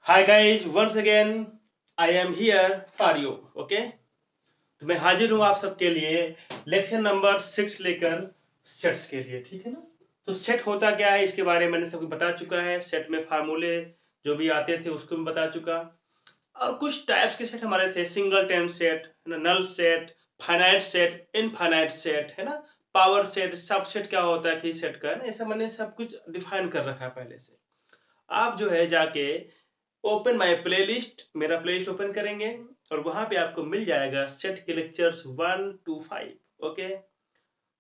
Hi guys, once again I am here for you. Okay, तो मैं हाजिर हूँ आप सबके लिए लेक्चर नंबर 6 लेकर सेट्स के लिए। ठीक है ना। तो सेट होता क्या है इसके बारे में मैंने सबको बता चुका है। सेट में फार्मूले जो भी आते थे उसको मैं बता चुका, और कुछ टाइप्स के सेट हमारे थे। Singleton set, null set, finite set, infinite set, है ना। पावर सेट, सब सेट क्या होता है कि सेट का, है ना। ऐसा मैंने सब कुछ डिफाइन कर रखा है पहले से। आप जो है जाके ओपन माय प्लेलिस्ट, मेरा प्लेलिस्ट ओपन करेंगे और वहां पे आपको मिल जाएगा सेट के लेक्चर्स 1 to 5। ओके,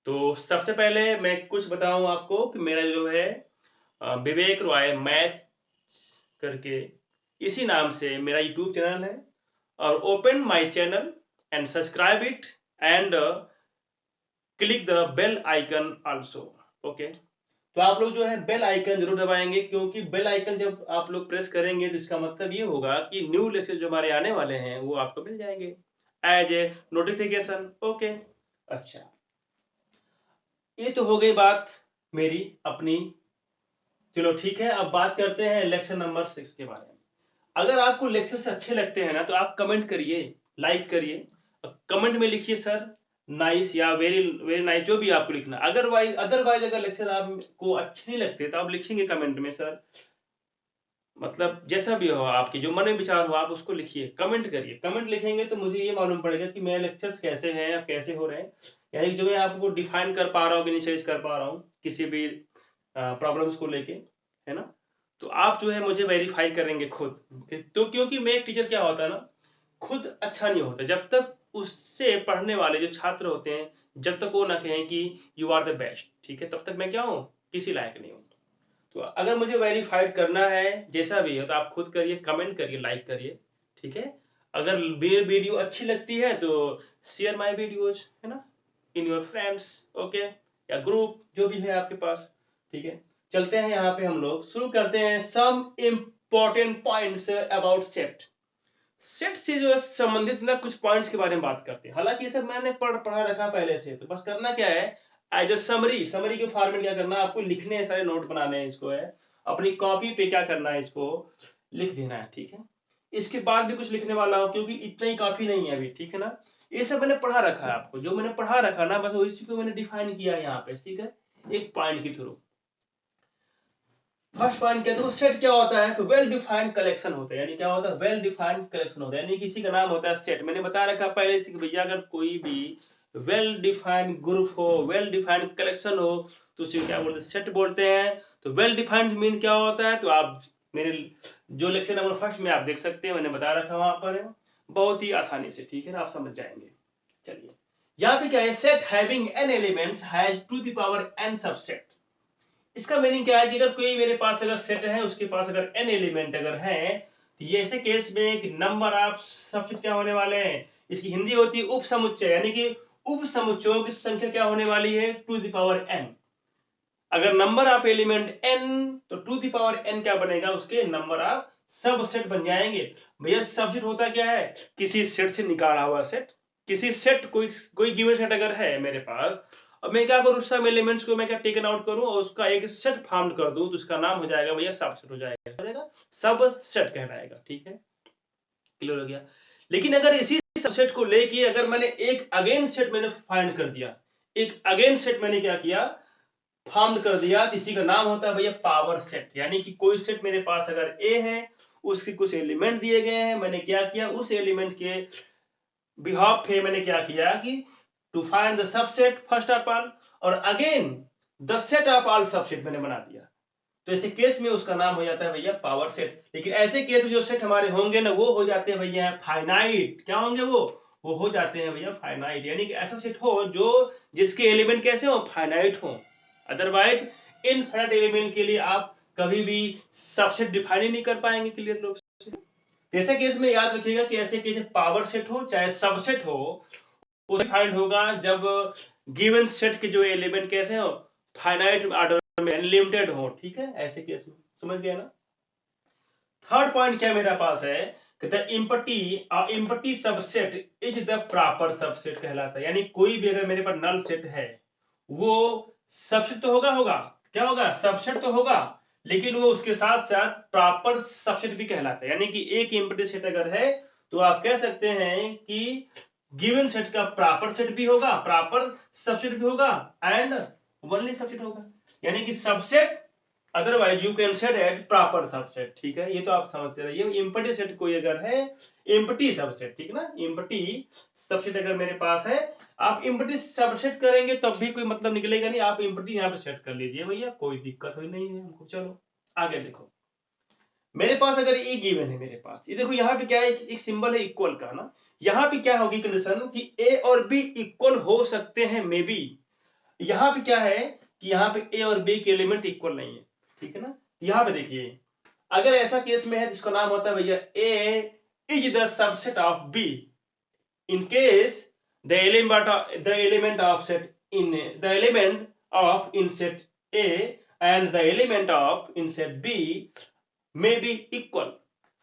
तो सबसे पहले मैं कुछ बताऊं आपको कि मेरा जो है विवेक रॉय मैथ करके इसी नाम से मेरा यूट्यूब चैनल है। और open my channel and subscribe it and click the bell icon also. Okay, तो आप लोग जो है बेल आइकन जरूर दबाएंगे, क्योंकि बेल आइकन जब आप लोग प्रेस करेंगे तो इसका मतलब ये होगा कि न्यू लेक्चर जो हमारे आने वाले हैं वो आपको मिल जाएंगे एज ए नोटिफिकेशन। ओके, अच्छा, ये तो हो गई बात मेरी अपनी। चलो ठीक है, अब बात करते हैं लेक्चर नंबर 6 के बारे में। अगर आपको लेक्चर से अच्छे लगते हैं ना तो आप कमेंट करिए, लाइक करिए, कमेंट में लिखिए सर नाइस या वेरी वेरी नाइस, जो भी आपको लिखना। अदरवाइज अगर लेक्चर आपको अच्छे नहीं लगते तो आप लिखेंगे कमेंट में सर, मतलब जैसा भी हो आपके जो मन में विचार हो आप उसको लिखिए, कमेंट करिए। कमेंट लिखेंगे तो मुझे ये मालूम पड़ेगा कि मेरे लेक्चर्स कैसे हैं या कैसे हो रहे हैं, यानी जो मैं आपको डिफाइन कर पा रहा हूँ, इनिशियलाइज कर पा रहा हूँ किसी भी प्रॉब्लम्स को लेके, है ना। तो आप जो है मुझे वेरीफाई करेंगे खुद। तो क्योंकि मैं एक टीचर क्या होता है ना, खुद अच्छा नहीं होता जब तक उससे पढ़ने वाले जो छात्र होते हैं, जब तक वो ना कहें कि यू आर द बेस्ट, ठीक है, तब तक मैं क्या हूँ, किसी लायक नहीं हूँ। तो अगर मुझे वेरीफाइड करना है जैसा भी हो तो आप खुद करिए, कमेंट करिए, लाइक करिए, ठीक है। अगर वीडियो अच्छी लगती है तो शेयर माय वीडियोज, है ना, इन योर फ्रेंड्स। ओके, या ग्रुप जो भी है आपके पास, ठीक है। चलते हैं यहाँ पे हम लोग शुरू करते हैं some important points about set. Set से जो है संबंधित ना कुछ पॉइंट्स के बारे में बात करते हैं। हालांकि ये सब मैंने पढ़ा रखा पहले से, तो बस करना क्या है, एज अ समरी, समरी के फॉर्मेट क्या करना है आपको, लिखने हैं, सारे नोट बनाने हैं इसको, है अपनी कॉपी पे क्या करना है, इसको लिख देना है, ठीक है। इसके बाद भी कुछ लिखने वाला हो क्योंकि इतना ही काफी नहीं है अभी, ठीक है ना। ये सब मैंने पढ़ा रखा है आपको, जो मैंने पढ़ा रखा ना बस इसी को मैंने डिफाइन किया है यहाँ पे, ठीक है, एक पॉइंट के थ्रू। फर्स्ट पॉइंट क्या, देखो सेट क्या होता है, वेल डिफाइंड कलेक्शन होता है। यानी क्या होता है, वेल डिफाइंड कलेक्शन होता है, यानी किसी का नाम होता है सेट। मैंने बता रखा पहले से कि भैया अगर कोई भी वेल डिफाइंड ग्रुप हो, वेल डिफाइंड कलेक्शन हो, तो उसे क्या बोलते हैं, सेट बोलते हैं। तो वेल डिफाइंड मीन क्या होता है, तो आप मेरे जो लेक्चर नंबर फर्स्ट में आप देख सकते हैं, मैंने बता रखा वहां पर है, बहुत ही आसानी से, ठीक है ना, आप समझ जाएंगे। चलिए, यहाँ पे क्या है, set having n elements has two the power n subset. इसका मीनिंग क्या है कि अगर कोई मेरे पास अगर सेट है, उसके पास अगर n एलिमेंट अगर है, तो ये ऐसे केस में कि नंबर ऑफ सबसेट क्या होने वाले हैं, इसकी हिंदी होती है उप समुच्चय, यानी कि उप समुच्चयों की संख्या क्या होने वाली है, टू द पावर n। अगर नंबर ऑफ एलिमेंट n, तो टू द पावर n क्या बनेगा, उसके नंबर ऑफ सबसेट बन जाएंगे। भैया सबसेट होता क्या है, किसी सेट से निकाला हुआ सेट। किसी सेट कोई गिवन सेट अगर है मेरे पास, अब मैं क्या करूं, सब एलिमेंट्स को मैं क्या टेकन आउट करूं और उसका एक सेट फॉर्म कर दूं, तो उसका नाम हो जाएगा भैया सबसेट, हो जाएगा सब सेट कहलाएगा, ठीक है, क्लियर हो गया। लेकिन अगर इसी सबसेट को लेके अगर मैंने एक अगेन सेट मैंने फाइंड कर दिया, एक अगेन सेट मैंने क्या किया, फॉर्म कर दिया, तो इसी का नाम होता है भैया पावर सेट। यानी कि कोई सेट मेरे पास अगर ए है, उसके कुछ एलिमेंट दिए गए हैं, मैंने क्या किया, उस एलिमेंट के बिहाफ पे मैंने क्या किया कि to find the subset first of all, और again the set of all subset मैंने बना दिया। तो ऐसे केस में उसका नाम हो जाता है भैया पावर सेट। लेकिन ऐसे केस में जो सेट हमारे होंगे ना, वो हो जाते हैं भैया फाइनाइट। क्या होंगे वो हो जाते हैं भैया फाइनाइट। यानी कि ऐसा सेट हो जो जिसके एलिमेंट कैसे हो, फाइनाइट हो। अदरवाइज इनफाइनाइट एलिमेंट के लिए आप कभी भी सबसेट डिफाइन ही नहीं कर पाएंगे क्लियर लोग। ऐसे केस में याद रखिएगा कि ऐसे केस में पावर सेट हो चाहे सबसेट हो, वो डिफाइंड होगा जब गिवन सेट के जो एलिमेंट कैसे हो, फाइनाइट ऑर्डर में लिमिटेड हो, ठीक है, ऐसे केस में। समझ गया ना। थर्ड पॉइंट क्या मेरे पास है, the empty subset is the proper subset कहलाता है। यानी कोई भी अगर मेरे पास नल सेट है, वो सबसेट तो होगा, क्या होगा, सबसेट तो होगा, लेकिन वो उसके साथ साथ प्रॉपर सबसेट भी कहलाता है। यानी कि एक एम्प्टी सेट अगर है तो आप कह सकते हैं कि गिवन सेट का प्रॉपर सेट भी होगा, प्रॉपर सबसेट भी होगा एंड ओनली सबसेट होगा। यानी कि subset otherwise you can set at proper subset. ठीक है, ये तो आप समझते रहिए। एम्प्टी सेट कोई अगर है, एम्प्टी सबसेट, ठीक है ना, एम्प्टी सबसेट अगर मेरे पास है, आप एम्प्टी सबसेट करेंगे तब भी कोई मतलब निकलेगा नहीं। आप एम्प्टी यहाँ पे सेट कर लीजिए भैया, कोई दिक्कत ही नहीं है हमको। चलो आगे देखो, मेरे पास अगर ए गिवन है, मेरे पास ये देखो यहाँ पे क्या है, एक सिंबल है इक्वल का ना। यहाँ पे क्या होगी कंडीशन कि ए और बी इक्वल हो सकते हैं मे बी। यहाँ पे क्या है कि यहाँ पे ए और बी के एलिमेंट इक्वल नहीं है, ठीक है ना। यहाँ पे देखिए, अगर ऐसा केस में है जिसका नाम होता है भैया A is the subset of B in case the element of set in the element of in set A and the element of in set B may be equal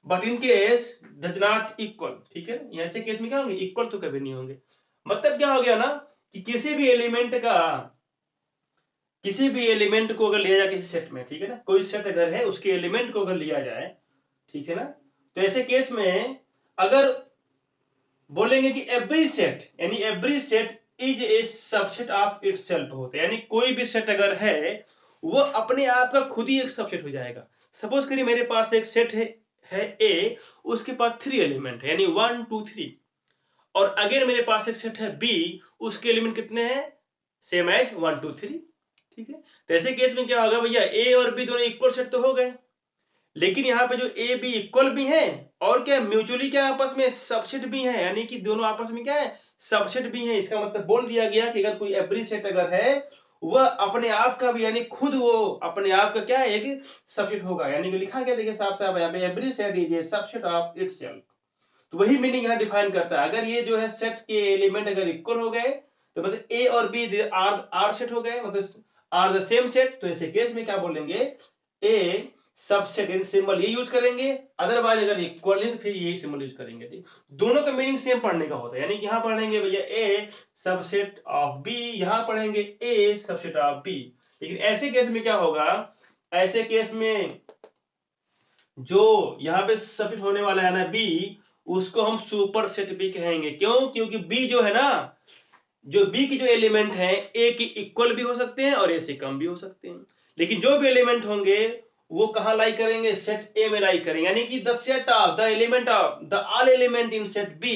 but in case does not equal। ठीक है, ऐसे case में क्या होंगे, equal तो कभी नहीं होंगे। मतलब क्या हो गया ना कि किसी भी एलिमेंट को अगर लिया जाए किसी सेट में, ठीक है ना, कोई सेट अगर है उसके एलिमेंट को अगर लिया जाए, ठीक है ना, तो ऐसे केस में अगर बोलेंगे कि एवरी सेट, यानी every set is a subset of itself होता है। यानी कोई भी सेट अगर है वो अपने आप का खुद ही एक सबसेट हो जाएगा। सपोज करिए मेरे पास एक सेट है ए, उसके पास 3 एलिमेंट है, यानी 1 2 3। और अगर मेरे पास एक सेट है बी, उसके एलिमेंट कितने हैं, सेम एज 1 2 3। ठीक है, तो ऐसे केस में क्या होगा भैया, ए और बी दोनों इक्वल सेट तो हो गए, लेकिन यहाँ पे जो ए बी इक्वल भी है और क्या म्यूचुअली क्या आपस में सबसेट भी है, यानी कि दोनों आपस में क्या है, सबसेट भी है। इसका मतलब बोल दिया गया कि अगर कोई एवरी सेट अगर है वह अपने आप का भी, यानी खुद वो अपने आप का क्या है, एक सबसेट होगा। यानी कि लिखा गया देखिए साफ साफ यहाँ पे, every set is a subset of itself. तो वही मीनिंग यहाँ डिफाइन करता है। अगर ये जो है सेट के एलिमेंट अगर इक्वल हो गए तो मतलब ए और बी आर सेट हो गए, मतलब आर द सेम सेट। तो ऐसे केस में क्या बोलेंगे, ए सबसेट, इन सिंबल ये यूज करेंगे, अदरवाइज अगर इक्वल है तो फिर ये सिंबल यूज करेंगे। ठीक, दोनों का मीनिंग सेम पढ़ने का होता है। यानी कि यहाँ पढ़ेंगे भैया ए सबसेट ऑफ बी, यहाँ पढ़ेंगे ए सबसेट ऑफ बी। लेकिन ऐसे केस में क्या होगा, ऐसे केस में जो यहाँ पे सबसेट होने वाला है ना बी, उसको हम सुपर सेट भी कहेंगे। क्यों, क्योंकि बी जो है ना, जो बी की जो एलिमेंट है ए की इक्वल भी हो सकते हैं और ए से कम भी हो सकते हैं। लेकिन जो भी एलिमेंट होंगे वो कहां लाई करेंगे, सेट ए में लाई करेंगे। यानी कि the set of the element of the all element in set B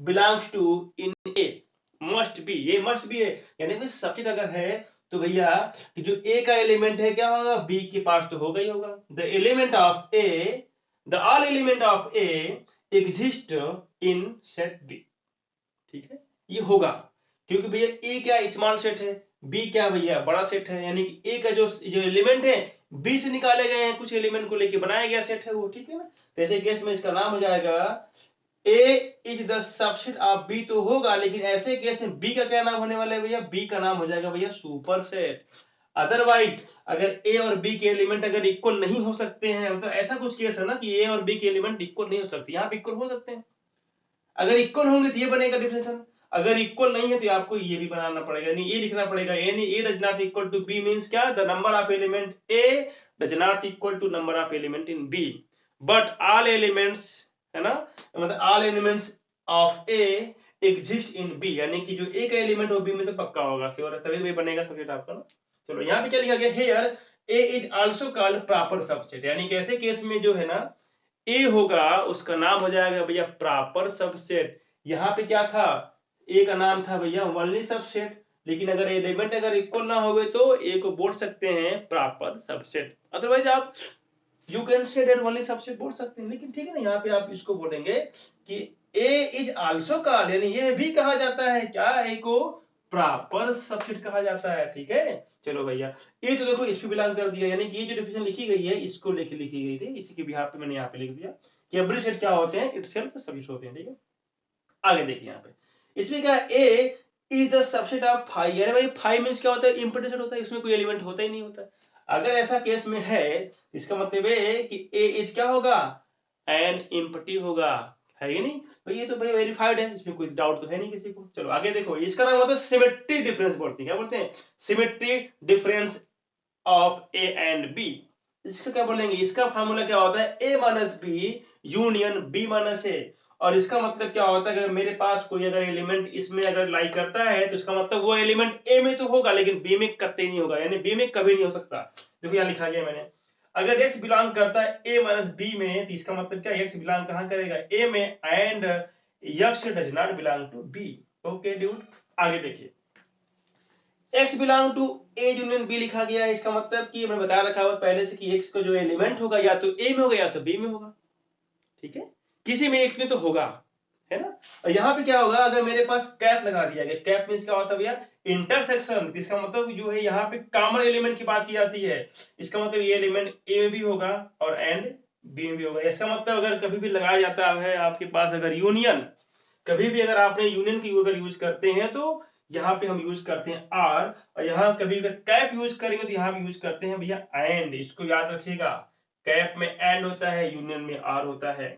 belongs to in A, must be, ये मस्ट बी है। यानी कि सबसेट अगर है तो भैया कि जो ए का एलिमेंट है क्या होगा, बी के पास तो होगा ही होगा। The element of A, the all element of A exist in set B. ठीक है, ये होगा क्योंकि भैया ए क्या स्मॉल सेट है, बी क्या भैया बड़ा सेट है। यानी कि ए का जो एलिमेंट है बी से निकाले गए हैं, कुछ एलिमेंट को लेके बनाया गया सेट है वो। ठीक है ना, तो ऐसे केस में इसका नाम हो जाएगा A is the subset of B तो होगा, लेकिन ऐसे केस में बी का क्या नाम होने वाला है भैया, बी का नाम हो जाएगा भैया सुपर सेट। अदरवाइज अगर ए और बी के एलिमेंट अगर इक्वल नहीं हो सकते हैं, मतलब ऐसा कुछ केस है ना कि ए और बी के एलिमेंट इक्वल नहीं हो सकते, यहाँ पे इक्वल हो सकते हैं। अगर इक्वल होंगे तो ये बनेगा डिफिनेशन, अगर इक्वल नहीं है तो आपको ये भी बनाना पड़ेगा, यानी ये लिखना पड़ेगा, यानी A does not equal to B means क्या, the number of element A does not equal to number of element in B but all elements, है ना, मतलब all elements of A exist in B. यानी कि जो ए का element वो B में से पक्का होगा, और तभी भी बनेगा सबसेट आपका ना। चलो यहाँ पे क्या लिखा गया, here A is also called proper subset. यानी कि ऐसे केस में जो है ना ए होगा उसका नाम हो जाएगा भैया प्रॉपर सबसेट। यहाँ पे क्या था, ए का नाम था भैया ओनली सबसेट, लेकिन अगर एलिमेंट अगर इक्वल ना हो तो ए को बोल सकते हैं प्रॉपर सबसेट। अदरवाइज आप you can say that only subset बोल सकते हैं, लेकिन ठीक है ना, यहाँ पे आप इसको बोलेंगे कि ए इज आल्सो कॉल्ड, यानी ये भी कहा जाता है क्या, ए को प्रॉपर सबसेट कहा जाता है। ठीक है, चलो भैया ये तो देखो इस पे बिलोंग कर दिया, यानी कि ये जो डेफिनेशन लिखी गई है इसको लिखी गई थी, इसी के बिहाफ पे मैंने यहाँ पे लिख दिया कि एवरी सेट क्या होते हैं, इटसेल्फ सबसेट होते हैं। ठीक है, आगे देखिए यहाँ पे इसमें क्या है, A is the subset of five. अरे भाई फाइव मींस क्या होता है, इम्प्टी सेट होता है, इसमें कोई एलिमेंट होता ही नहीं होता। अगर ऐसा केस में है इसका मतलब है कि ए इज क्या होगा, एन इम्प्टी होगा, है ये नहीं भाई, ये तो भाई वेरीफाइड है, इसमें कोई डाउट तो है नहीं किसी को। चलो आगे देखो, इसका नाम होता है सिमेट्री डिफरेंस बोलते हैं। क्या बोलते हैं, symmetry difference of A and B. इसका क्या बोलेंगे, इसका फार्मूला क्या होता है, A minus B union B minus A. और इसका मतलब क्या होता है, अगर मेरे पास कोई अगर एलिमेंट इसमें अगर लाई करता है तो इसका मतलब वो एलिमेंट ए में तो होगा लेकिन बी में कतई नहीं होगा, यानी बी में कभी नहीं हो सकता। देखो यहाँ लिखा गया मैंने, अगर एक्स बिलोंग करता है ए माइनस बी में तो इसका मतलब क्या, एक्स बिलोंग कहां करेगा, ए में, and X does not belong to B. Okay dude, आगे देखिए, X belong to A union B लिखा गया है, इसका मतलब कि मैं बता रखा हुआ पहले से कि एक्स का जो एलिमेंट होगा या तो ए में होगा या तो बी में होगा, ठीक है, किसी में एक में तो होगा, है ना। और यहाँ पे क्या होगा, अगर मेरे पास कैप लगा दिया गया, कैप मींस क्या होता है भैया, इंटरसेक्शन, इसका मतलब जो है यहाँ पे कॉमन एलिमेंट की बात की जाती है, इसका मतलब ये एलिमेंट ए में भी होगा और एंड बी में भी होगा। इसका मतलब अगर कभी भी लगाया जाता है आपके पास अगर यूनियन, कभी भी अगर आपने यूनियन की अगर यूज करते हैं तो यहाँ पे हम यूज करते हैं आर, और यहाँ कभी अगर कैप यूज करेंगे तो यहाँ भी यूज करते हैं भैया एंड, इसको याद रखिएगा, कैप में एंड होता है, यूनियन में आर होता है,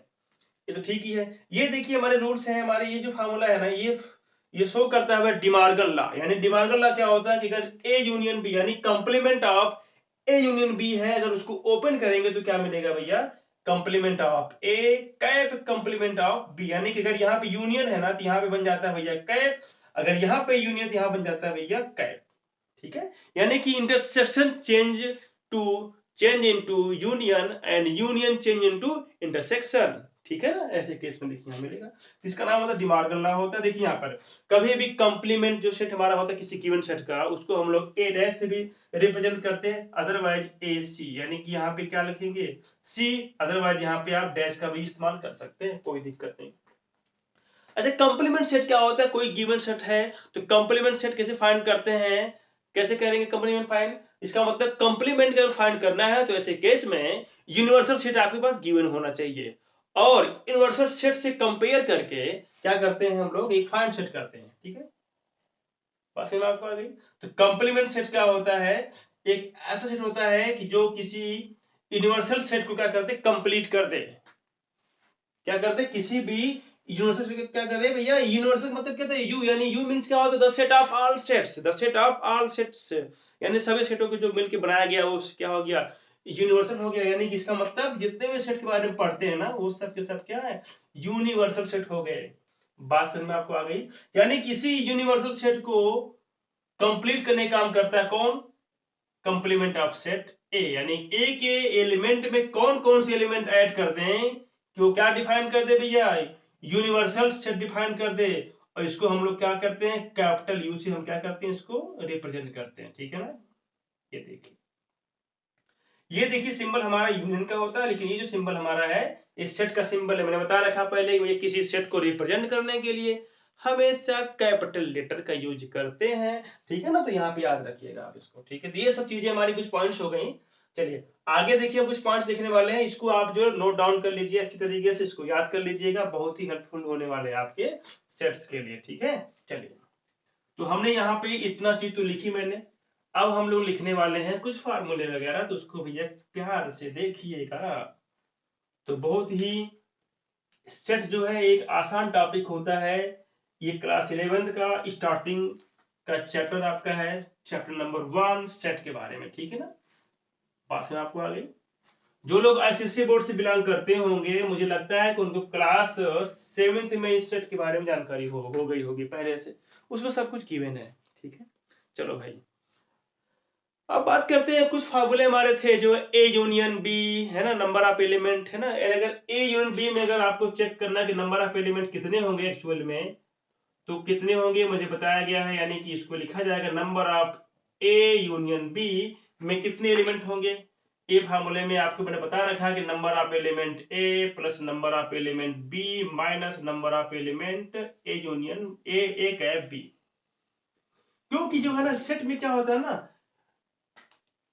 ये तो ठीक ही है। ये देखिए हमारे रूल्स हैं, हमारे ये जो फार्मूला है ना, ये शो करता है डिमार्गन लॉ। यानी डिमार्गन लॉ क्या होता है कि अगर ए यूनियन बी यानी complement of A union B है, अगर उसको ओपन करेंगे तो क्या मिलेगा भैया, complement of A cap complement of B, यानी कि अगर यहाँ पे यूनियन है ना तो यहाँ पे बन जाता है भैया कैप, अगर यहाँ पे यूनियन तो यहाँ बन जाता है भैया कैप, ठीक है। यानी कि intersection change into union and union change into intersection, ठीक है ना, ऐसे केस में देखिए मिलेगा, इसका नाम होता है डिमार्गन लॉ होता है। देखिए यहाँ पर कभी भी कंप्लीमेंट जो सेट हमारा होता है किसी गिवन सेट का, उसको हम लोग ए डैश से भी रिप्रेजेंट करते हैं, अदरवाइज ए सी, यानी कि यहाँ पे क्या लिखेंगे सी, अदरवाइज यहाँ पे आप डैश का भी इस्तेमाल कर सकते हैं, कोई दिक्कत नहीं। अच्छा, कंप्लीमेंट सेट क्या होता है, कोई गिवन सेट है तो कंप्लीमेंट सेट कैसे फाइंड करते हैं, कैसे करेंगे कंप्लीमेंट फाइंड, इसका मतलब कंप्लीमेंट अगर फाइंड करना है तो ऐसे केस में यूनिवर्सल सेट आपके पास गिवन होना चाहिए, और यूनिवर्सल सेट से कंपेयर करके क्या करते हैं हम लोग, एक फाइंड सेट करते हैं, ठीक है, बात समझ में आपको आ गई। तो कंप्लीमेंट सेट क्या होता है, एक ऐसा सेट होता है कि जो किसी यूनिवर्सल सेट को क्या करते, कंप्लीट कर दे, क्या करते, किसी भी यूनिवर्सल क्या कर रहे हैं भैया, यूनिवर्सल मतलब क्या था, यू यानी यू मींस क्या होता है, the set of all sets, the set of all sets, यानी सभी सेटों को जो मिलके बनाया गया वो क्या हो गया, यूनिवर्सल हो गया, यानी कि इसका मतलब जितने भी सेट के बारे में पढ़ते हैं ना वो सब के सब क्या है, यूनिवर्सल सेट हो गए। बात समझ में आपको आ गई, यानी किसी यूनिवर्सल सेट को कंप्लीट करने का काम करता है कौन, कंप्लीमेंट ऑफ सेट ए, यानी ए के एलिमेंट में कौन कौन से एलिमेंट ऐड कर दें कि वो क्या डिफाइन कर दे भैया, यूनिवर्सल सेट डिफाइन कर दे, और इसको हम लोग क्या करते हैं, कैपिटल यू से हम क्या करते हैं, इसको रिप्रेजेंट करते हैं, ठीक है ना। ये देखिए सिंबल हमारा यूनियन का होता है, लेकिन ये जो सिंबल हमारा है इस सेट का सिंबल है, मैंने बता रखा पहले, ये किसी सेट को रिप्रेजेंट करने के लिए हमेशा कैपिटल लेटर का यूज करते हैं, ठीक है ना, तो यहाँ पे याद रखिएगा आप इसको, ठीक है। तो ये सब चीजें हमारी कुछ पॉइंट्स हो गई। चलिए आगे देखिए, कुछ पॉइंट्स लिखने वाले हैं, इसको आप जो नोट डाउन कर लीजिए अच्छी तरीके से, इसको याद कर लीजिएगा, बहुत ही हेल्पफुल होने वाले हैं आपके सेट्स के लिए, ठीक है। चलिए, तो हमने यहाँ पे इतना चीज तो लिखी मैंने, अब हम लोग लिखने वाले हैं कुछ फार्मूले वगैरह, तो उसको भैया प्यार से देखिएगा। तो बहुत ही सेट जो है एक आसान टॉपिक होता है, ये क्लास 11th का स्टार्टिंग का चैप्टर आपका है, चैप्टर नंबर 1 सेट के बारे में, ठीक है ना, बात में आपको आ गई। जो लोग आईसीएसई बोर्ड से बिलोंग करते होंगे मुझे लगता है कि उनको क्लास 7th में इस सेट के बारे में जानकारी हो गई होगी पहले से, उसमें सब कुछ गिवन है, ठीक है। चलो भाई, अब बात करते हैं, कुछ फार्मूले हमारे थे जो ए यूनियन बी है ना, नंबर ऑफ एलिमेंट है ना, अगर ए यूनियन बी में अगर आपको चेक करना है कि नंबर ऑफ एलिमेंट कितने होंगे एक्चुअल में, तो कितने होंगे मुझे बताया गया है, यानी कि इसको लिखा जाएगा number of A union B में कितने एलिमेंट होंगे। ए फार्मूले में आपको मैंने बता रखा है कि number of element A plus number of element B minus number of element A union A cap B, क्योंकि जो है ना सेट में क्या होता है ना,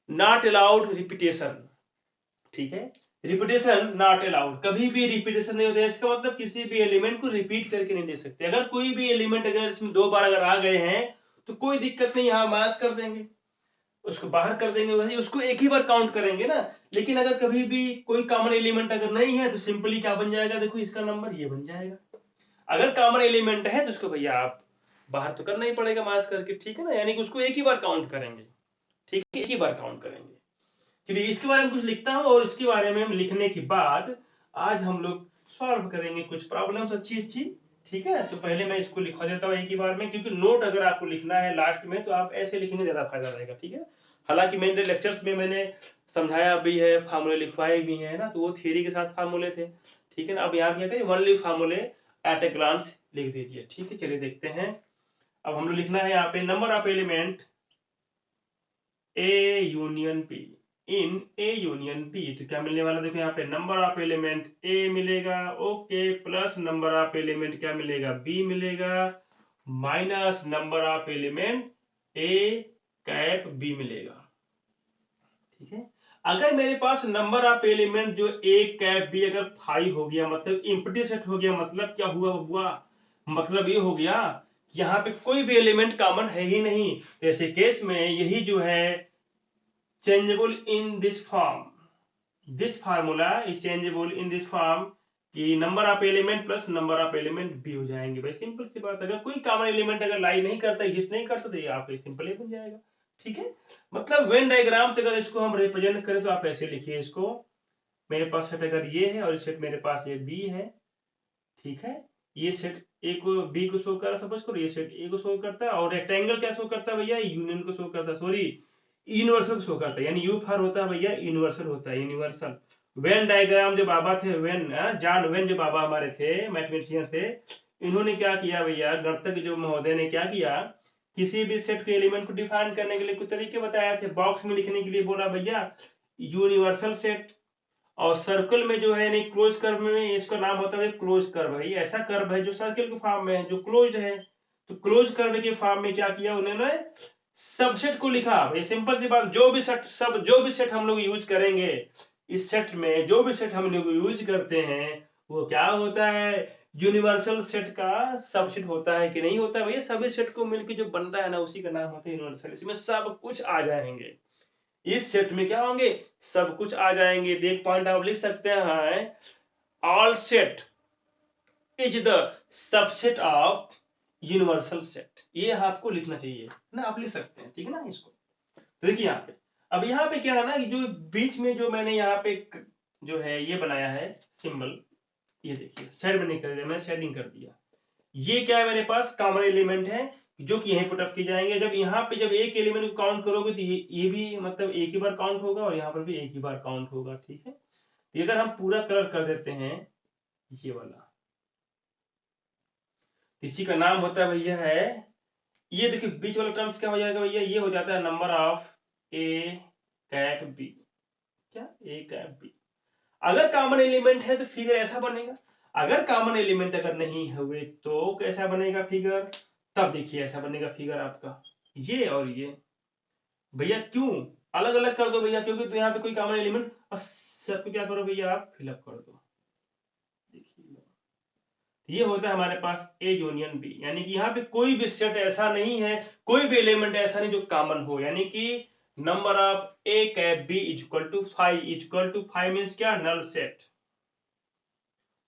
नॉट अलाउड रिपीटेशन, ठीक है, रिपीटेशन नॉट अलाउड, कभी भी रिपीटेशन नहीं होता है, इसका मतलब किसी भी एलिमेंट को रिपीट करके नहीं दे सकते, अगर कोई भी एलिमेंट अगर इसमें 2 बार अगर आ गए हैं तो कोई दिक्कत नहीं, यहां माइनस कर देंगे, उसको बाहर कर देंगे, वही उसको एक ही बार काउंट करेंगे ना। लेकिन अगर कभी भी कोई कॉमन एलिमेंट अगर नहीं है तो सिंपली क्या बन जाएगा, देखो इसका नंबर ये बन जाएगा, अगर कॉमन एलिमेंट है तो उसको भैया आप बाहर तो करना ही पड़ेगा माइनस करके, ठीक है ना, यानी कि उसको एक ही बार काउंट करेंगे, ठीक है, एक ही बार काउंट करेंगे। चलिए इसके बारे में कुछ लिखता हूँ और इसके बारे में लिखने के बाद आज हम लोग सॉल्व करेंगे कुछ प्रॉब्लम्स अच्छी अच्छी। ठीक है, तो पहले मैं इसको लिखवा देता हूँ एक ही बार में, क्योंकि नोट अगर आपको लिखना है लास्ट में तो आप ऐसे लिखने ज्यादा फायदा रहेगा। ठीक है, हालांकि मेरे लेक्चर्स में मैंने समझाया भी है, फार्मूले लिखवाए भी हैं ना, तो वो थ्योरी के साथ फार्मूले थे। ठीक है ना, अब यहाँ क्या करें, ओनली फार्मूले एट ए ग्लांस लिख दीजिए। ठीक है, चलिए देखते हैं। अब हम लोग लिखना है यहाँ पे number of element A union P, in A union P, तो क्या मिलने वाला, देखो यहाँ पे नंबर ऑफ एलिमेंट ए मिलेगा, okay, plus number of element क्या मिलेगा, बी मिलेगा, minus number of element A cap B मिलेगा। ठीक है, अगर मेरे पास नंबर ऑफ एलिमेंट जो ए कैप बी अगर 5 हो गया, मतलब इम्प्टी सेट हो गया, मतलब क्या हुआ, मतलब ये हो गया यहाँ पे कोई भी एलिमेंट कॉमन है ही नहीं। ऐसे केस में यही जो है changeable in this form, this formula is changeable in this form कि number of element plus number of element भी हो जाएंगे। भाई सिंपल सी बात, अगर कोई कॉमन एलिमेंट अगर लाई नहीं करता, एग्जिस्ट नहीं करता, तो ये आपके सिंपल ही बन जाएगा। ठीक है, मतलब वेन डायग्राम से अगर इसको हम रिप्रेजेंट करें तो आप ऐसे लिखिए इसको, मेरे पास सेट अगर ये है और सेट मेरे पास ये बी है। ठीक है, ये सेट ए को बी को शो कर रहा है, सपोज करो ये सेट ए को शो करता है, और रेक्टेंगल क्या शो करता है भैया, यूनियन को शो करता है, सॉरी यूनिवर्सल शो करता है, यानी यू फॉर होता है भैया यूनिवर्सल होता है, यूनिवर्सल। वेन डायग्राम जो बाबा थे, वेन जॉन वेन जो बाबा हमारे थे मैथमेटिशियन थे, इन्होंने क्या किया भैया, गणितज्ञ जो महोदय ने क्या किया, किसी भी सेट के एलिमेंट को डिफाइन करने के लिए कुछ तरीके बताए थे, बॉक्स में लिखने के लिए बोला भैया यूनिवर्सल सेट, और सर्कल में जो है नहीं क्लोज कर्व में इसका नाम होता है क्लोज कर्व है। ऐसा कर्व है जो सर्कल के फॉर्म में है, जो क्लोज्ड है, तो क्लोज कर्व के फॉर्म में क्या किया उन्होंने, सबसेट को लिखा। ये सिंपल सी बात, जो भी सेट हम लोग यूज करेंगे, इस सेट में जो भी सेट हम लोग यूज करते हैं वो क्या होता है, यूनिवर्सल सेट का सबसेट होता है कि नहीं होता है भैया, सभी सेट को मिलकर जो बनता है ना उसी का नाम होता है यूनिवर्सल। इसमें सब कुछ आ जाएंगे, इस सेट में क्या होंगे, सब कुछ आ जाएंगे। एक पॉइंट आप लिख सकते हैं, all set is the subset of universal set, ये आपको लिखना चाहिए ना, आप लिख सकते हैं। ठीक है ना, इसको तो देखिए यहाँ पे, अब यहाँ पे क्या है ना, जो बीच में जो मैंने यहाँ पे जो है ये बनाया है सिंबल, ये देखिए शेड में नहीं कर दिया, मैंने शेडिंग कर दिया। ये क्या है, मेरे पास कॉमन एलिमेंट है जो कि यहीं पुटअप की जाएंगे। जब यहाँ पे जब एक एलिमेंट को काउंट करोगे तो ये भी मतलब एक ही बार काउंट होगा और यहाँ पर भी एक ही बार काउंट होगा। ठीक है, तो अगर हम पूरा कलर कर देते हैं ये वाला, इसी का नाम होता है भैया है, ये देखिए बीच वाला टर्म्स क्या हो जाएगा भैया, ये हो जाता है number of A cap B, क्या ए कैप बी। अगर कॉमन एलिमेंट है तो फिगर ऐसा बनेगा, अगर कॉमन एलिमेंट अगर नहीं हुए तो कैसा बनेगा फिगर, तब देखिए ऐसा बनेगा फिगर आपका, ये और ये। भैया क्यों अलग अलग कर दो भैया, क्योंकि तो यहाँ पे कोई कॉमन एलिमेंट, और सबको क्या करो भैया आप फिलअप कर दो। देखिए ये होता है हमारे पास ए यूनियन बी, यानी कि यहाँ पे कोई भी सेट ऐसा नहीं है, कोई भी एलिमेंट ऐसा नहीं जो कॉमन हो, यानी कि number of A cap B equal to 5, equal to 5 means क्या, नल सेट,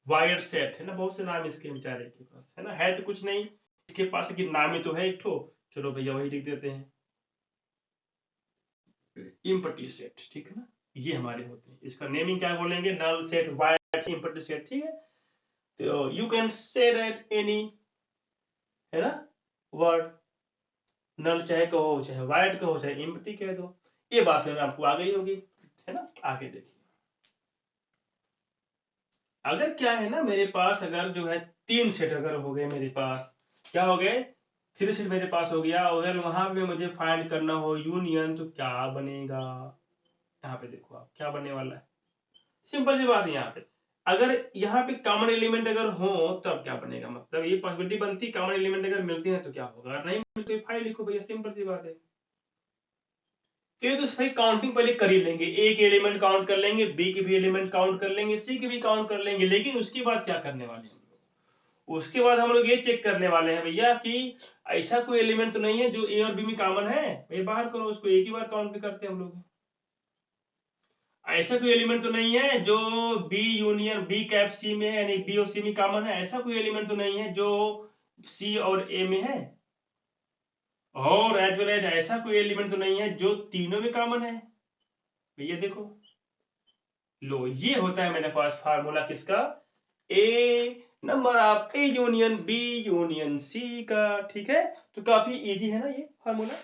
वायर्ड सेट है ना, बहुत से नाम इसके बेचारे के पास है ना, है तो कुछ नहीं इसके पास कि नाम ही तो है एक ठो, चलो भैया वही लिख देते हैं इम्पटी सेट। ठीक है ना, ये हमारे होते हैं, इसका नेमिंग क्या बोलेंगे, null set, void empty set. ठीक है, तो you can say that any, है ना, वर्ड, नल चाहे कहो चाहे वायर्ड कहो चाहे इम्पटी कह दो, ये बात समझ में आपको आ गई होगी, है ना। आगे देखिए, अगर क्या है ना मेरे पास, अगर जो है 3 सेट अगर हो गए मेरे पास, क्या हो गए, 3 सेट मेरे पास हो गया, अगर वहां पे मुझे फाइंड करना हो यूनियन तो क्या बनेगा, यहाँ पे देखो आप क्या बनने वाला है, सिंपल सी बात है। यहाँ पे अगर यहाँ पे कॉमन एलिमेंट अगर हो तब क्या बनेगा, मतलब ये पॉसिबिलिटी बनती, कॉमन एलिमेंट अगर मिलती है तो क्या होगा, अगर नहीं मिलती 5 लिखो भैया, सिंपल सी बात है। ये तो भाई काउंटिंग पहले कर ही लेंगे, ए के एलिमेंट काउंट कर लेंगे, बी के भी एलिमेंट काउंट कर लेंगे, सी के भी काउंट कर लेंगे, लेकिन उसके बाद क्या करने वाले हैं, उसके बाद हम लोग ये चेक करने वाले हैं भैया कि ऐसा कोई एलिमेंट तो नहीं है जो ए और बी में कॉमन है, ये बाहर करो उसको, एक ही बार काउंट भी करते हैं हम लोग। ऐसा कोई एलिमेंट तो नहीं है जो B union B cap C में है, यानी बी और सी में कॉमन है, ऐसा कोई एलिमेंट तो नहीं है जो सी और ए में है, और एज वेल एज ऐसा कोई एलिमेंट तो नहीं है जो तीनों में कॉमन है। भैया देखो, लो ये होता है मेरे पास फार्मूला किसका, A number of A union B union C का। ठीक है, तो काफी इजी है ना ये फार्मूला।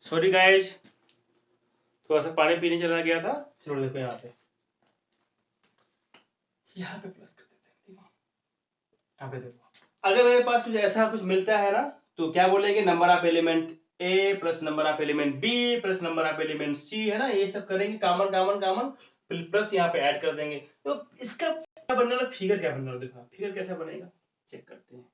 सॉरी गाइज, थोड़ा सा पानी पीने चला गया था। चलो देखो यहाँ पे प्लस कर देते हैं। यहाँ पे देखो, अगर मेरे पास कुछ ऐसा कुछ मिलता है ना, तो क्या बोलेंगे, number of element A plus number of element B plus number of element C, है ना, ये सब करेंगे, कॉमन कॉमन कॉमन प्लस यहाँ पे ऐड कर देंगे। तो इसका क्या बनने वाला, फिगर क्या बनने वाला, देखो फिगर कैसे बनेगा, चेक करते हैं।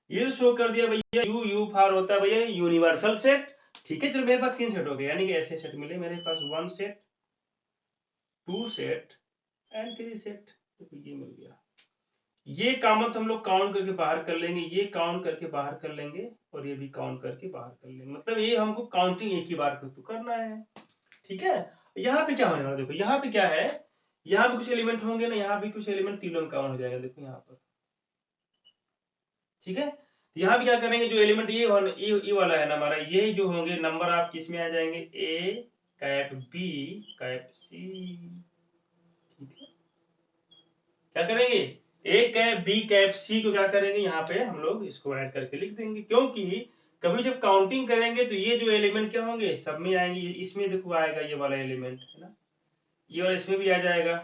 ये तो शो कर दिया भैया, यू यू फॉर होता है भैया यूनिवर्सल सेट। ठीक है, चलो मेरे पास 3 सेट हो गए, यानी कि ऐसे सेट मिले मेरे पास, 1 सेट 2 सेट एंड 3 सेट। तो ये मिल गया। ये कॉमन तो हम लोग काउंट करके बाहर कर लेंगे, ये काउंट करके बाहर कर लेंगे, और ये भी काउंट करके बाहर कर लेंगे। मतलब ये हमको काउंटिंग एक ही बार तो करना है। ठीक है, यहाँ पे क्या होने वाला, देखो यहाँ पे क्या है, यहाँ पे कुछ एलिमेंट होंगे ना, यहाँ भी कुछ एलिमेंट तीनों में काउंट हो जाएगा, देखो यहाँ पर। ठीक है, तो यहाँ भी क्या करेंगे, जो एलिमेंट ये वाला है ना हमारा, ये जो होंगे नंबर आप किस में आ जाएंगे, ए कैप बी कैप सी। ठीक है, क्या करेंगे, ए कैप बी कैप सी को क्या करेंगे, यहाँ पे हम लोग इसको ऐड करके लिख देंगे, क्योंकि कभी जब काउंटिंग करेंगे तो ये जो एलिमेंट क्या होंगे, सब में आएंगे। इसमें देखो आएगा ये वाला एलिमेंट, है ना, ये वाला इसमें भी आ जाएगा,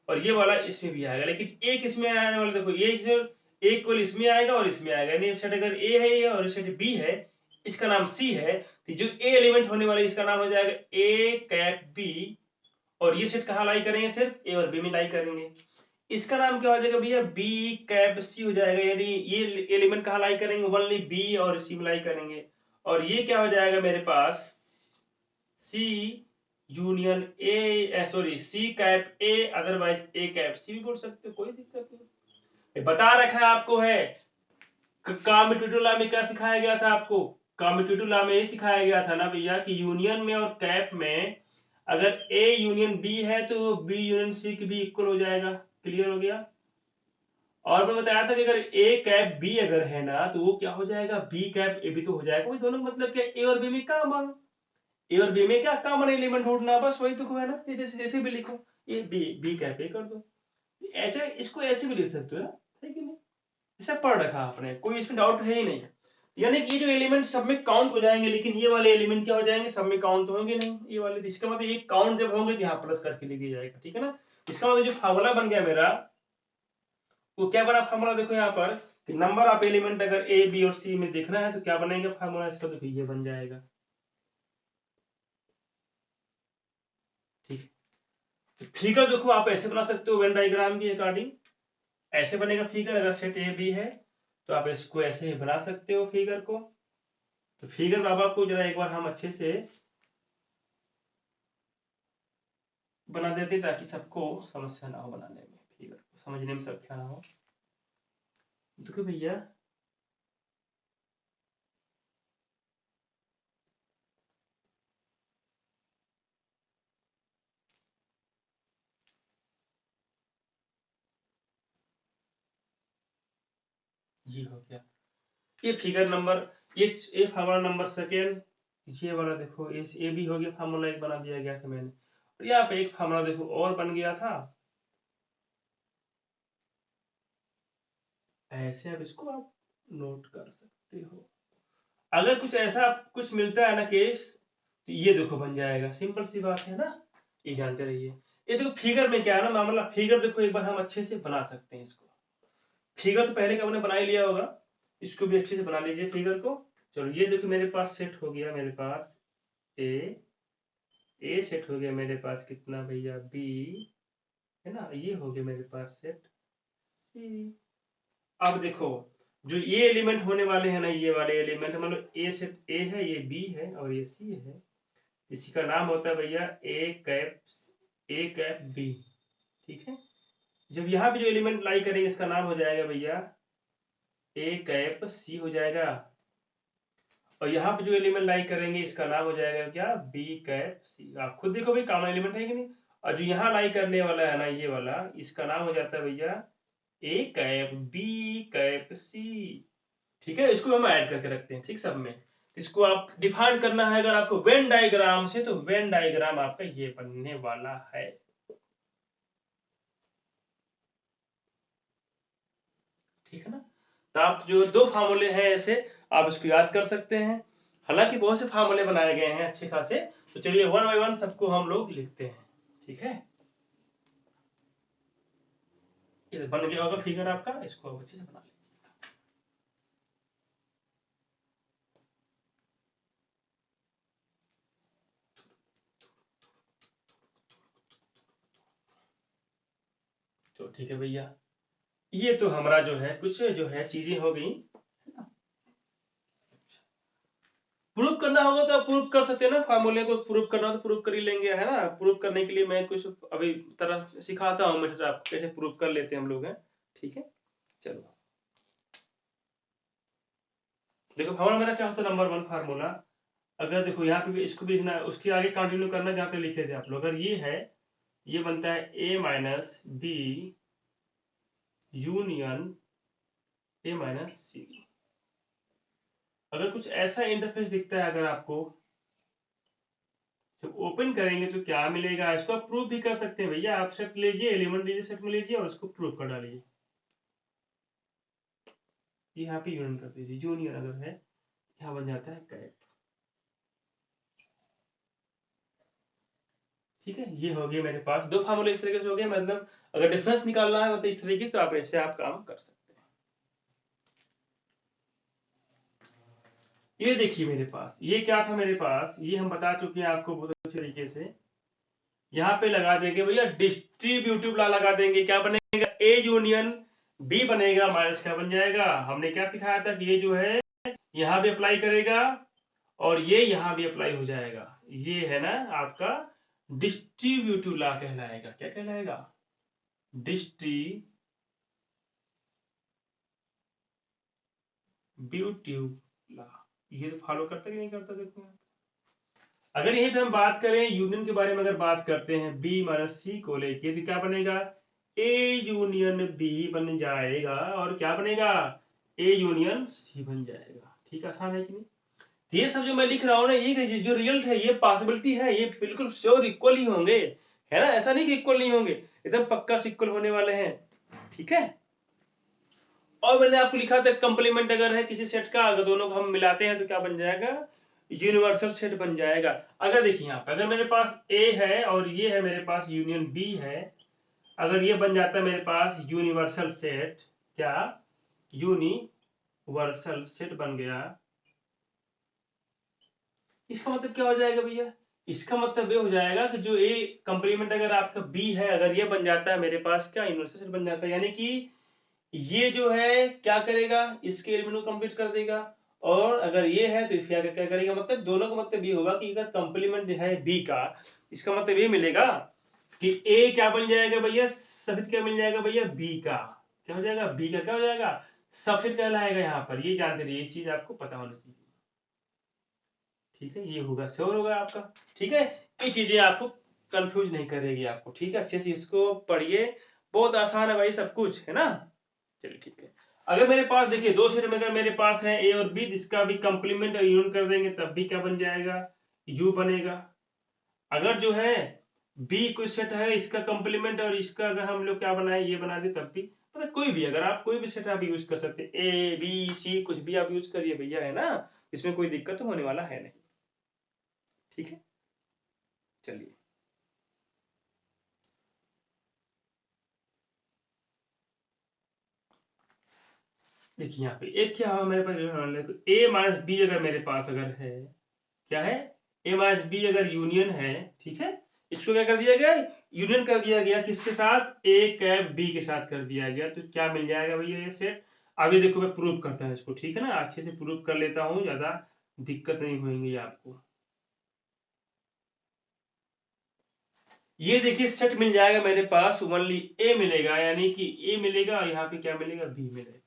और ये वाला इसमें भी आएगा, लेकिन एक इसमें आने वाला, देखो एक केवल इसमें आएगा और इसमें आएगा, यानी सेट अगर ए है और सेट बी है, इसका नाम सी है, तो जो ए एलिमेंट होने वाला इसका नाम हो जाएगा ए कैप बी, और ये सेट कहाँ लाई करेंगे, सिर्फ ए और बी में लाई करेंगे। इसका नाम क्या हो जाएगा भैया, बी कैप सी हो जाएगा, यानी ये एलिमेंट कहाँ लाई करेंगे, ओनली बी और सी में लाई करेंगे। और ये क्या हो जाएगा मेरे पास, C union A, sorry C cap A, otherwise A cap C भी बोल सकते हो, कोई दिक्कत नहीं। बता रखा है आपको, है कॉम्यूटेटिव लॉ में क्या सिखाया गया था आपको, कॉम्यूटेटिव लॉ में ये सिखाया गया था ना भैया कि यूनियन में और कैप में अगर ए यूनियन बी है तो बी यूनियन सी की भी इक्वल हो जाएगा। क्लियर हो गया। और मैं बताया था कि अगर ए कैप बी अगर है ना तो वो क्या हो जाएगा, बी कैप ए भी तो हो जाएगा। वही दोनों मतलब क्या, ए और बी में कॉमन, ए और बी में क्या कॉमन एलिमेंट ढूंढना, बस वही तो है ना। जैसे जैसे भी लिखो, A B, B cap A कर दो। ऐसे इसको ऐसे भी लिख सकते हो ना, है कि नहीं। इसे पढ़ रखा आपने, कोई इसमें डाउट है ही नहीं। यानी कि ये जो एलिमेंट सब में काउंट हो जाएंगे, लेकिन ये वाले एलिमेंट क्या हो जाएंगे, सब में काउंट तो होंगे नहीं ये वाले। इसका मतलब ये काउंट जब होंगे तो यहाँ प्लस करके लिख दिया जाएगा, ठीक है ना। इसका मतलब जो फार्मूला बन गया मेरा, वो क्या बना फार्मूला, देखो यहाँ पर कि नंबर ऑफ एलिमेंट अगर ए बी और सी में देखना है तो क्या बनेगा फार्मूला इसका, तो ये बन जाएगा, ठीक है। फिगर देखो आप ऐसे बना सकते हो वेन डायग्राम के अकॉर्डिंग, ऐसे बनेगा फिगर। अगर सेट ए बी है तो आप इसको ऐसे ही बना सकते हो फिगर को। तो फिगर बाबा को जरा एक बार हम अच्छे से बना देते ताकि सबको समस्या ना हो बनाने में, फिगर को समझने में समस्या ना हो। देखो भैया, ये हो गया ये फिगर नंबर, ये फार्मूला नंबर सेकेंड। ये वाला देखो ये भी हो गया, फार्मूला एक बना दिया गया था मैंने। और यहाँ पे एक फार्मूला देखो और बन गया था, ऐसे आप इसको आप नोट कर सकते हो। अगर कुछ ऐसा कुछ मिलता है ना केस, तो ये देखो बन जाएगा, सिंपल सी बात है ना, ये जानते रहिए। ये देखो फिगर में क्या है ना मामला, फिगर देखो एक बार हम अच्छे से बना सकते हैं इसको। फिगर तो पहले का बना ही लिया होगा, इसको भी अच्छे से बना लीजिए फिगर को। चलो ये देखो मेरे पास सेट हो गया, मेरे पास ए सेट हो गया मेरे पास कितना भैया, बी है ना, ये हो गया मेरे पास सेट सी। अब देखो जो ये एलिमेंट होने वाले हैं ना, ये वाले एलिमेंट मतलब ए सेट ए है, ये बी है और ये सी है, इसी का नाम होता है भैया ए कैप बी, ठीक है। जब यहाँ पे जो एलिमेंट लाई करेंगे इसका नाम हो जाएगा भैया ए कैप सी हो जाएगा, और यहाँ पे जो एलिमेंट लाई करेंगे इसका नाम हो जाएगा क्या, बी कैप सी। आप खुद देखो भाई कॉमन एलिमेंट है कि नहीं। और जो यहाँ लाई करने वाला है ना ये वाला, इसका नाम हो जाता है भैया ए कैप बी कैप सी, ठीक है। इसको हम ऐड करके रखते हैं, ठीक सब में। इसको आप डिफाइन करना है अगर आपको वेन डायग्राम से, तो वेन डायग्राम आपका ये बनने वाला है, ठीक है ना। तो आप जो दो फार्मूले हैं ऐसे आप इसको याद कर सकते हैं। हालांकि बहुत से फार्मूले बनाए गए हैं अच्छे खासे, तो चलिए वन बाय वन सबको हम लोग लिखते हैं, ठीक है। ये बन गया होगा फिगर आपका, इसको आप अच्छे से बना लीजिए। तो ठीक है भैया, ये तो हमारा जो है कुछ जो है चीजें हो गई। प्रूफ करना होगा तो प्रूफ कर सकते हैं ना, फार्मूले को प्रूफ करना हो तो प्रूफ कर ही लेंगे, है ना। प्रूफ करने के लिए मैं कुछ अभी तरह सिखाता हूँ मैं आपको कैसे प्रूफ कर लेते हैं हम लोग हैं, ठीक है। चलो देखो फार्मूला मेरा क्या होता है, नंबर वन फार्मूला। अगर देखो यहाँ पे भी इसको भी लिखना है, उसके आगे कंटिन्यू करना जहाँ पे लिखे थे आप लोग। अगर ये है, ये बनता है A minus B union A minus C. अगर कुछ ऐसा इंटरफेस दिखता है अगर आपको, जब ओपन करेंगे तो क्या मिलेगा, इसको आप प्रूफ भी कर सकते हैं भैया। आप सेट लीजिए, एलिमेंट लीजिए सेट में लीजिए और उसको प्रूफ कर डालिए। यहाँ पे यूनियन कर दीजिए, यूनियन अगर है यहाँ बन जाता है कैप, ठीक है। ये हो गया मेरे पास दो फार्मूले इस तरीके से हो गए, मतलब अगर डिफरेंस निकालना है मतलब इस तरीके से, तो आप ऐसे आप काम कर सकते हैं। ये देखिए मेरे पास ये क्या था, मेरे पास ये हम बता चुके हैं आपको बहुत अच्छे तरीके से। यहाँ पे लगा देंगे भैया डिस्ट्रीब्यूटिव लॉ लगा देंगे, क्या बनेगा ए यूनियन बी बनेगा, माइनस क्या बन जाएगा। हमने क्या सिखाया था कि ये जो है यहाँ भी अप्लाई करेगा और ये यहाँ भी अप्लाई हो जाएगा। ये है ना आपका डिस्ट्रीब्यूटिव लॉ कहलाएगा, क्या कहलाएगा, डिस्ट्रीब्यूटिव लॉ। ये फॉलो करता कि नहीं करता देखो। अगर यहीं पे हम बात करें यूनियन के बारे में, अगर बात करते हैं बी माइनस सी को लेके, तो क्या बनेगा ए यूनियन बी बन जाएगा और क्या बनेगा, ए यूनियन सी बन जाएगा। ठीक, आसान है कि नहीं। ये सब जो मैं लिख रहा हूँ ना, ये जो रिजल्ट है, ये पॉसिबिलिटी है, ये बिल्कुल श्योर इक्वल ही होंगे, है ना, ऐसा नहीं कि इक्वल नहीं होंगे, एकदम पक्का से इक्वल होने वाले हैं। ठीक है, और मैंने आपको लिखा था कंप्लीमेंट अगर है किसी सेट का, अगर दोनों को हम मिलाते हैं तो क्या बन जाएगा, यूनिवर्सल सेट बन जाएगा। अगर देखिए यहाँ पे, अगर मेरे पास ए है और ये है मेरे पास यूनियन बी है, अगर ये बन जाता है मेरे पास यूनिवर्सल सेट, क्या यूनिवर्सल सेट बन गया, इसका मतलब क्या हो जाएगा भैया, इसका मतलब ये हो जाएगा कि जो ए कंप्लीमेंट अगर आपका बी है, अगर ये बन जाता है मेरे पास, क्या यूनिवर्सल सेट बन जाता है, यानी कि ये जो है क्या करेगा, इसके एलिमेंट को कंप्लीट कर देगा, और अगर ये है तो क्या क्या करेगा, मतलब दोनों का मतलब ये होगा कि अगर कंप्लीमेंट है बी का, इसका मतलब ये मिलेगा कि ए क्या बन जाएगा भैया, सफिक्स क्या मिल जाएगा भैया, बी का क्या हो जाएगा, बी का क्या हो जाएगा, सफिक्स कहलाएगा। यहाँ पर ये जानते रहिए, इस चीज आपको पता होना चाहिए। ठीक है, ये होगा श्योर होगा आपका। ठीक है, ये चीजें आपको कंफ्यूज नहीं करेगी आपको। ठीक है, अच्छे से इसको पढ़िए, बहुत आसान है भाई सब कुछ, है ना। चलिए ठीक है, अगर मेरे पास देखिए दो सेट में अगर मेरे पास है ए और बी, जिसका भी कंप्लीमेंट और यूनियन कर देंगे तब भी क्या बन जाएगा, यू बनेगा। अगर जो है बी कोई सेट है, इसका कंप्लीमेंट और इसका अगर हम लोग क्या बनाए, ये बना दे, तब भी, मतलब कोई भी, अगर आप कोई भी सेट आप यूज कर सकते हैं, ए बी सी कुछ भी आप यूज करिए भैया, है ना, इसमें कोई दिक्कत तो होने वाला है नहीं। ठीक है, चलिए देखिए यहाँ पे एक क्या है मेरे पास, तो ए माइनस बी अगर मेरे पास अगर है, क्या है, ए माइनस बी अगर यूनियन है, ठीक है, इसको क्या कर दिया गया, यूनियन कर दिया गया, किसके साथ, ए कैप बी के साथ कर दिया गया, तो क्या मिल जाएगा भैया ये सेट। अभी देखो मैं प्रूव करता हूँ इसको, ठीक है ना, अच्छे से प्रूव कर लेता हूँ, ज्यादा दिक्कत नहीं होगी आपको। ये देखिए सेट मिल जाएगा मेरे पास, ओनली ए मिलेगा, यानी कि ए मिलेगा और यहाँ पे क्या मिलेगा, बी मिलेगा।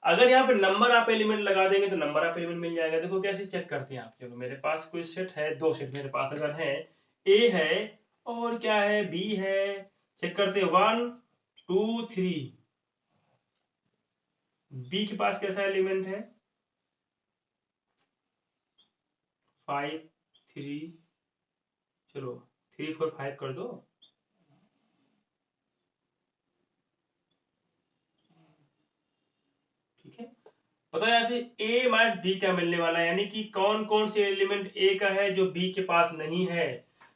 अगर यहाँ पे नंबर आप एलिमेंट लगा देंगे तो नंबर आप एलिमेंट मिल जाएगा। देखो कैसे चेक करते हैं आप, चलो मेरे पास कोई सेट है, दो सेट मेरे पास अगर है, ए है और क्या है, बी है, चेक करते हैं, 1 2 3, बी के पास कैसा एलिमेंट है, 5 3, चलो 3 4 5 कर दो। ठीक है, पता है अभी ए माइनस बी क्या मिलने वाला है, यानी कि कौन कौन से एलिमेंट ए का है जो बी के पास नहीं है,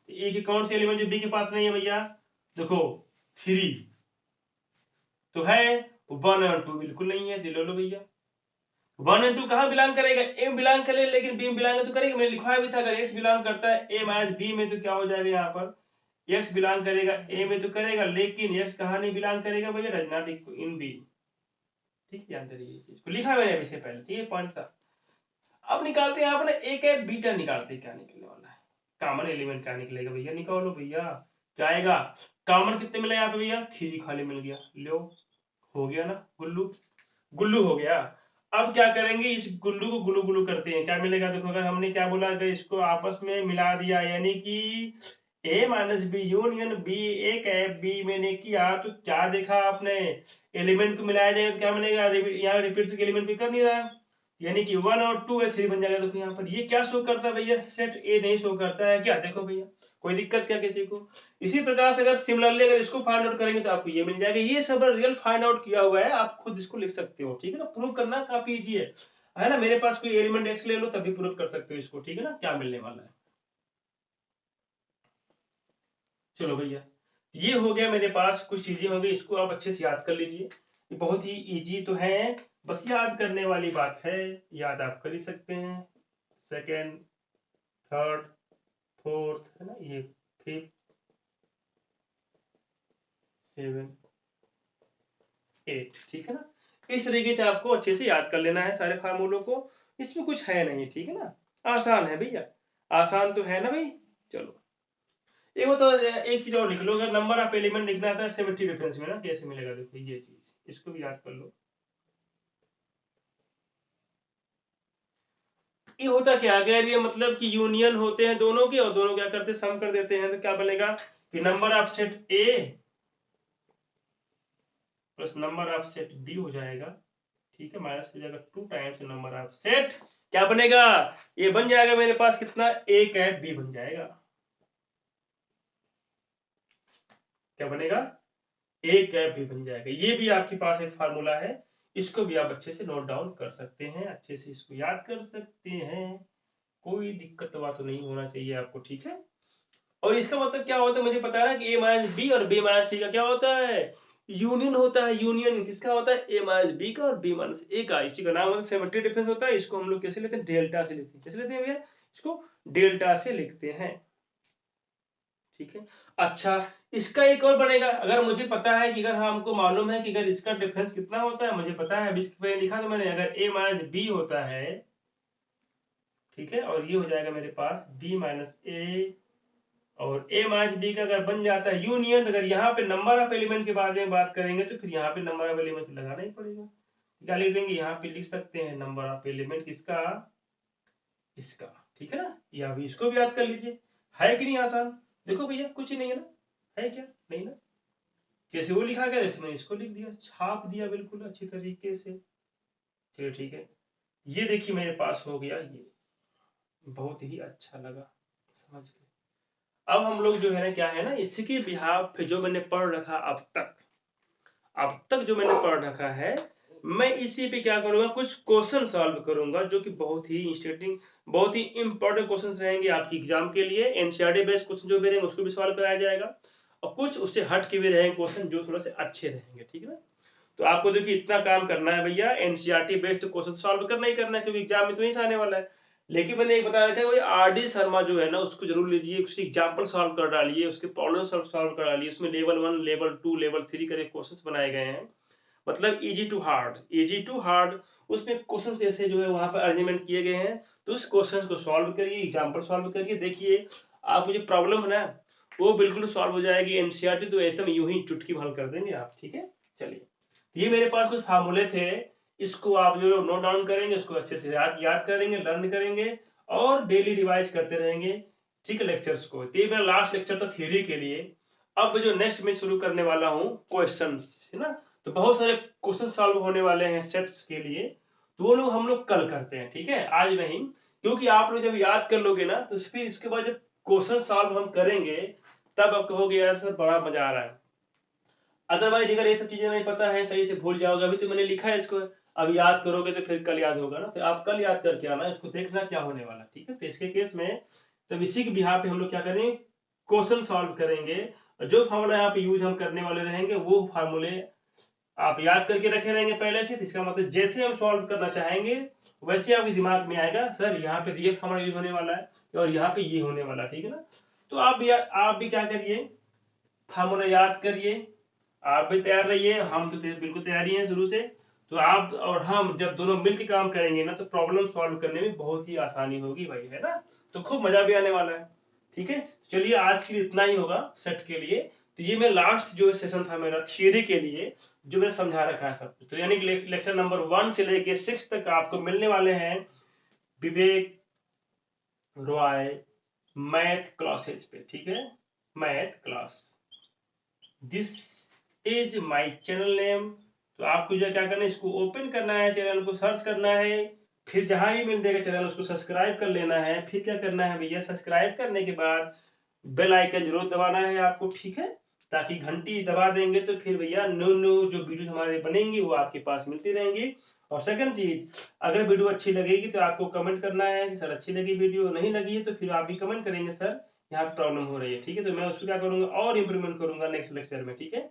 ए के कौन से एलिमेंट जो बी के पास नहीं है भैया, देखो 3 तो है, 1 और 2 बिल्कुल नहीं है, दिलो लो भैया। 1 और 2 कहाँ बिलोंग करेगा, ए बिलोंग करे, लेकिन बी बिलोंग तो करेगा, मैंने लिखा भी था, अगर एक्स बिलोंग करता है ए माइनस बी में तो क्या हो जाएगा, यहाँ पर एक्स बिलोंग करेगा ए में तो करेगा, लेकिन एक्स कहाँ नहीं बिलोंग करेगा भैया, डज नॉट इन बी। ठीक है, जानते रहिए इस चीज को, लिखा मैंने अभी से पहले, ठीक है, पॉइंट था। अब निकालते हैं यहाँ पर एक है बीटा, निकालते हैं क्या निकलने वाला है, कॉमन एलिमेंट क्या निकलेगा भैया, निकालो भैया, क्या आएगा, कॉमन कितने मिला यहाँ पे भैया, 3 खाली मिल गया, लो हो गया ना, गुल्लू गुल्लू हो गया। अब क्या करेंगे, इस गुल्लू को गुल्लू गुल्लू करते हैं, क्या मिलेगा, देखो अगर हमने क्या बोला, अगर इसको आपस में मिला दिया, यानी कि ए माइनस बी यूनियन बी, ए कैप बी मैंने किया, तो क्या देखा आपने, एलिमेंट को मिलाया जाएगा तो क्या मिलेगा, यहाँ रिपीट तो एलिमेंट भी कर नहीं रहा, यानी कि 1 और 2 है 3 बन जाएगा। देखो यहाँ पर ये क्या शो करता है भैया, सेट ए नहीं शो करता है क्या, देखो भैया, कोई दिक्कत क्या किसी को। इसी प्रकार से अगर सिमिलरली अगर इसको फाइंड आउट करेंगे तो आपको ये मिल जाएगा, ये सब रियल फाइंड आउट किया हुआ है, आप खुद इसको लिख सकते हो। ठीक है ना, प्रूव करना काफी इजी है ना, मेरे पास कोई एलिमेंट एक्स ले लो तभी प्रूव कर सकते हो इसको। ठीक है ना, क्या मिलने वाला है, चलो भैया, ये हो गया मेरे पास, कुछ चीजें हो गई, इसको आप अच्छे से याद कर लीजिए, ये बहुत ही इजी तो है, बस याद करने वाली बात है, याद आप कर ही सकते हैं। सेकेंड, थर्ड, फोर्थ, है ना, ये फिफ्थ, 7 8, ठीक है ना, इस तरीके से आपको अच्छे से याद कर लेना है सारे फार्मूलों को, इसमें कुछ है नहीं। ठीक है ना, आसान है भैया, आसान तो है ना भाई। चलो एक तो एक चीज और लिख लो, अगर नंबर ऑफ एलिमेंट लिखना था सिमेट्री डिफरेंस में ना, कैसे मिलेगा, देखो ये चीज, इसको भी याद कर लो। ये होता क्या, अगर ये मतलब कि यूनियन होते हैं दोनों के और दोनों क्या करते हैं, सम कर देते हैं, तो क्या बनेगा कि number of set A plus number of set B हो जाएगा, ठीक है, माइनस हो जाएगा 2 टाइम्स नंबर ऑफ सेट, क्या बनेगा, ये बन जाएगा मेरे पास कितना, ए कैप बी बन जाएगा, क्या बनेगा, ए कैप बी बन जाएगा। ये भी आपके पास एक फार्मूला है, इसको भी आप अच्छे से नोट डाउन कर सकते हैं, अच्छे से इसको याद कर सकते हैं, कोई दिक्कत बात तो नहीं होना चाहिए आपको, ठीक है। और इसका मतलब क्या होता है, मुझे पता है कि ए माइनस बी और बी माइनस सी का क्या होता है, यूनियन होता है। यूनियन किसका होता है, ए माइनस बी का और बी माइनस ए का, इसी का नाम होता है सिमेट्री डिफरेंस होता है। इसको हम लोग कैसे लेते हैं, डेल्टा से लेते हैं, कैसे लेते हैं भैया, इसको डेल्टा से लिखते हैं, ठीक है। अच्छा, इसका एक और बनेगा, अगर मुझे पता है कि अगर हमको मालूम है कि अगर इसका डिफरेंस कितना होता है, मुझे पता है, अभी इसके पहले लिखा था मैंने, अगर ए माइनस बी होता है, ठीक है, और ये हो जाएगा मेरे पास बी माइनस ए, और ए माइनस बी का अगर बन जाता है यूनियन, अगर यहाँ पे नंबर ऑफ एलिमेंट के बारे में बात करेंगे तो फिर यहाँ पे नंबर ऑफ एलिमेंट लगाना ही पड़ेगा, क्या लिख देंगे, यहाँ पे लिख सकते हैं नंबर ऑफ एलिमेंट किसका, इसका, ठीक है ना, या भी इसको भी याद कर लीजिए, है कि नहीं आसान, देखो भैया कुछ ही नहीं है ना, है क्या, नहीं ना, जैसे वो लिखा गया जैसे मैंने इसको लिख दिया, छाप दिया बिल्कुल अच्छी तरीके से, चलिए ठीक है। ये देखिए मेरे पास हो गया, ये बहुत ही अच्छा लगा, समझ गए। अब हम लोग जो है ना, क्या है ना, इसी के बिहाफ पे जो मैंने पढ़ रखा अब तक जो मैंने पढ़ रखा है, मैं इसी पे क्या करूंगा, कुछ क्वेश्चन सॉल्व करूंगा, जो कि बहुत ही इंटरेस्टिंग, बहुत ही इंपॉर्टेंट क्वेश्चंस रहेंगे आपकी एग्जाम के लिए। एनसीईआरटी बेस्ड क्वेश्चन जो भी रहेंगे उसको भी सॉल्व कराया जाएगा, और कुछ उससे हट के भी रहेंगे क्वेश्चन जो थोड़ा से अच्छे रहेंगे, ठीक है ना। तो आपको देखिए इतना काम करना है भैया, एनसीईआरटी बेस्ड क्वेश्चन सॉल्व करना ही करना है, क्योंकि एग्जाम में तो ही आने वाला है। लेकिन मैंने एक बता रखा है, आर डी शर्मा जो है ना, उसको जरूर लीजिए, उसकी एग्जाम्पल सॉल्व कर डालिए, उसके प्रॉब्लम सॉल्व कर डालिए, उसमें लेवल 1 लेवल 2 लेवल 3 करे क्वेश्चन बनाए गए हैं, मतलब easy to hard, easy to hard, उसमें क्वेश्चन जैसे जो है वहां पर अरेंजमेंट किए गए हैं, तो उस क्वेश्चन को सॉल्व करिए, एग्जाम्पल सॉल्व करिए, देखिए आपको जो प्रॉब्लम है ना वो बिल्कुल सॉल्व हो जाएगी। एनसीईआरटी तो एकदम यूं ही चुटकी भर कर देंगे आप, ठीक है। चलिए, ये मेरे पास कुछ फार्मूले थे, इसको आप जो नोट डाउन करेंगे, इसको अच्छे से याद करेंगे, लर्न करेंगे, और डेली रिवाइज करते रहेंगे, ठीक है, लेक्चर्स को। तो ये मेरा लास्ट लेक्चर था थ्योरी के लिए। अब जो नेक्स्ट मैं शुरू करने वाला हूँ क्वेश्चंस, है ना, तो बहुत सारे क्वेश्चन सॉल्व होने वाले हैं सेट्स के लिए, तो वो लोग हम लोग कल करते हैं, ठीक है, आज नहीं, क्योंकि आप लोग जब याद कर लोगे ना, तो फिर इसके बाद जब क्वेश्चन सॉल्व हम करेंगे तब आप कहोगे यार सर बड़ा मजा आ रहा है। अदरवाइज अगर ये सब चीजें नहीं पता है, सही से भूल जाओगे, अभी तो मैंने लिखा है इसको, अब याद करोगे तो फिर कल याद होगा ना, तो आप कल याद करके आना, इसको देखना क्या होने वाला, ठीक है। तो इसके केस में तब इसी के बिहार पे हम लोग क्या करेंगे, क्वेश्चन सॉल्व करेंगे, जो फार्मूला यहाँ पे यूज हम करने वाले रहेंगे वो फार्मूले आप याद करके रखे रहेंगे पहले से। इसका मतलब जैसे हम सॉल्व करना चाहेंगे वैसे आपके दिमाग में आएगा, सर यहाँ पे ये फार्मूला यूज होने वाला है और यहाँ पे ये होने वाला है, ठीक है ना। तो आप भी क्या करिए, फार्मूला याद करिए, आप भी तैयार रहिए, हम तो बिल्कुल तैयारी है शुरू से। तो आप और हम जब दोनों मिलकर काम करेंगे ना, तो प्रॉब्लम सॉल्व करने में बहुत ही आसानी होगी भाई, है ना, तो खूब मजा भी आने वाला है, ठीक है। चलिए आज के लिए इतना ही होगा सेट के लिए। तो ये मेरा लास्ट जो सेशन था मेरा थियरी के लिए, जो मैंने समझा रखा है सब कुछ, तो यानी कि लेक्चर नंबर 1 से लेके 6 तक आपको मिलने वाले हैं विवेक रॉय मैथ क्लासेज पे, ठीक है, math class, this is my channel name. तो आपको जो क्या करना है, इसको ओपन करना है, चैनल को सर्च करना है, फिर जहां भी मिल जाएगा चैनल उसको सब्सक्राइब कर लेना है। फिर क्या करना है भैया, सब्सक्राइब करने के बाद बेल आइकन जरूर दबाना है आपको, ठीक है, ताकि घंटी दबा देंगे तो फिर भैया न्यू न्यू जो वीडियो हमारे बनेंगी वो आपके पास मिलती रहेंगी। और सेकंड चीज, अगर वीडियो अच्छी लगेगी तो आपको कमेंट करना है कि सर अच्छी लगी वीडियो, नहीं लगी है तो फिर आप भी कमेंट करेंगे सर यहाँ प्रॉब्लम हो रही है, ठीक है, तो मैं उसको क्या करूंगा और इंप्रूवमेंट करूंगा नेक्स्ट लेक्चर में, ठीक है।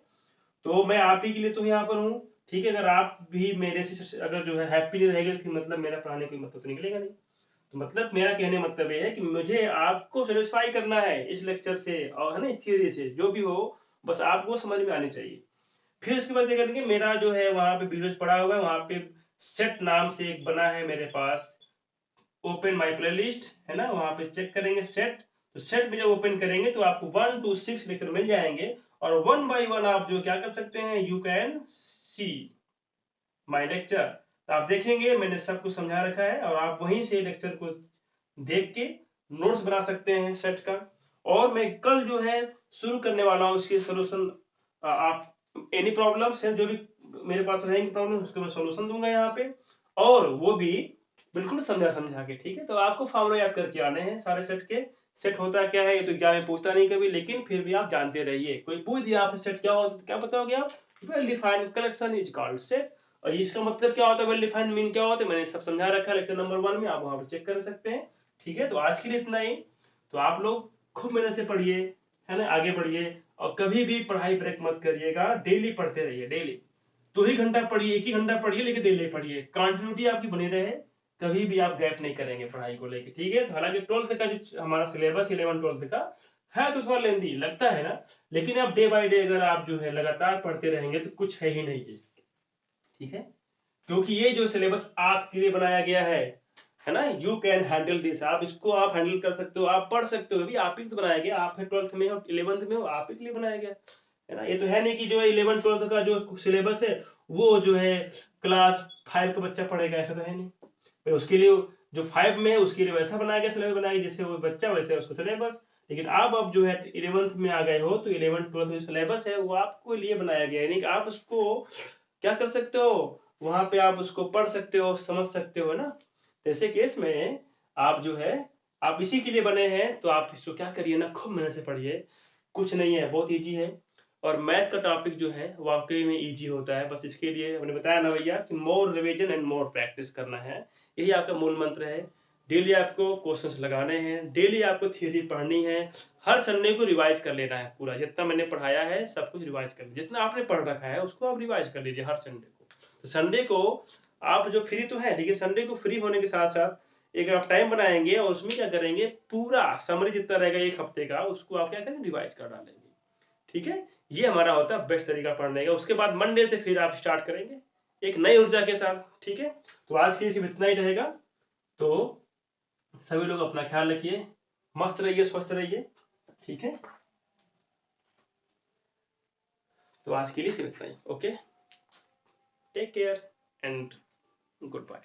तो मैं आप ही के लिए तो यहाँ पर हूँ, ठीक है। अगर आप भी मेरे से अगर जो है हैप्पी नहीं रहेगा तो फिर मतलब मेरा पढ़ाने कोई मतलब तो निकलेगा नहीं। तो मतलब मेरा कहने मतलब ये है कि मुझे आपको सेटिस्फाई करना है इस लेक्चर से, और है ना इस थियरी से, जो भी हो बस आपको समझ में आनी चाहिए। फिर उसके बाद क्या करेंगे, मेरा जो है वहां पे वीडियोस पड़ा हुआ है, वहां पे सेट नाम से एक बना है मेरे पास, ओपन माई प्ले लिस्ट, है ना, वहां पे चेक करेंगे सेट। तो सेट में जब ओपन करेंगे तो आपको 1 to 6 लेक्चर मिल जाएंगे, और 1 by 1 आप जो क्या कर सकते हैं, you can see my lecture. तो आप देखेंगे मैंने सब कुछ समझा रखा है, और आप वहीं से लेक्चर को देख के नोट्स बना सकते हैं सेट का। और मैं कल जो है शुरू करने वाला हूँ इसके सोल्यूशन। आप एनी प्रॉब्लम्स हैं जो भी मेरे पास रहेंगे प्रॉब्लम, उसको मैं सोल्यूशन दूंगा यहाँ पे, और वो भी बिल्कुल समझा के, ठीक है। तो आपको फॉर्मूला याद करके आने हैं सारे सेट के। सेट होता क्या है ये तो एग्जाम में पूछता नहीं कभी, लेकिन फिर भी आप जानते रहिए। कोई पूछ दिया आपसे सेट क्या होता है, क्या बताओगे आप? Well defined collection is called set. और इसका मतलब क्या होता है, वेल डिफाइंड मीन क्या होता है, मैंने सब समझा रखा है लेक्चर नंबर 1 में, आप वहां पर चेक कर सकते हैं, ठीक है। तो आज के लिए इतना ही। तो आप लोग खूब मेहनत से पढ़िए, है ना, आगे बढ़िए, और कभी भी पढ़ाई ब्रेक मत करिएगा, डेली पढ़ते रहिए, डेली 2 ही घंटा पढ़िए, 1 ही घंटा पढ़िए, लेकिन डेली पढ़िए, कंटिन्यूटी आपकी बनी रहे, कभी भी आप गैप नहीं करेंगे पढ़ाई को लेके, ठीक है। तो हालांकि 12th का जो हमारा सिलेबस 11 12 का है तो थोड़ा लेंदी लगता है ना, लेकिन आप डे बाय डे अगर आप जो है लगातार पढ़ते रहेंगे तो कुछ है ही नहीं है, ठीक है। क्योंकि ये जो सिलेबस आपके लिए बनाया गया है ना, यू कैन हैंडल दिस, आप इसको आप हैंडल कर सकते हो, आप पढ़ सकते हो, भी आप ही तो बनाया गया, आप है 12th में हो 11th में हो, आप ही के लिए बनाया गया है ना। ये तो है नहीं कि जो है 11 12 का जो सिलेबस है वो जो है क्लास 5 का बच्चा पढ़ेगा, ऐसा तो है नहीं। फिर उसके लिए जो 5 में है उसके लिए वैसा बनाया गया, सिलेबस बनाया गया जिससे वो बच्चा वैसे उसका सिलेबस। लेकिन आप अब जो है 11th में आ गए हो तो 11 12 जो सिलेबस है वो आपको लिए बनाया गया है, यानी कि आप उसको क्या कर सकते हो, वहां पे आप उसको पढ़ सकते हो, समझ सकते हो, है ना। ऐसे केस में आप जो है आप इसी के लिए बने हैं, तो आप इसको क्या करिए ना, खूब मेहनत से पढ़िए, कुछ नहीं है, बहुत इजी है। और मैथ का टॉपिक जो है वाकई में इजी होता है, बस इसके लिए हमने बताया ना भैया कि मोर रिवीजन एंड मोर प्रैक्टिस करना है, यही आपका मूल मंत्र है। डेली आपको क्वेश्चंस लगाने हैं, डेली आपको थ्योरी पढ़नी है, हर संडे को रिवाइज कर लेना है, पूरा जितना मैंने पढ़ाया है सब कुछ रिवाइज कर लीजिए, जितना आपने पढ़ रखा है उसको आप रिवाइज कर लीजिए हर संडे को। तो संडे को आप जो फ्री तो है, लेकिन संडे को फ्री होने के साथ साथ एक आप टाइम बनाएंगे और उसमें क्या करेंगे, पूरा समरी जितना रहेगा एक हफ्ते का उसको आप क्या करेंगे, रिवाइज कर डालेंगे, ठीक है। ये हमारा होता है बेस्ट तरीका पढ़ने का। उसके बाद मंडे से फिर आप स्टार्ट करेंगे एक नई ऊर्जा के साथ, ठीक है। तो आज के लिए सिर्फ इतना ही रहेगा। तो सभी लोग अपना ख्याल रखिए, मस्त रहिए, स्वस्थ रहिए, ठीक है। तो आज के लिए सिर्फ इतना ही, okay, take care and good bye.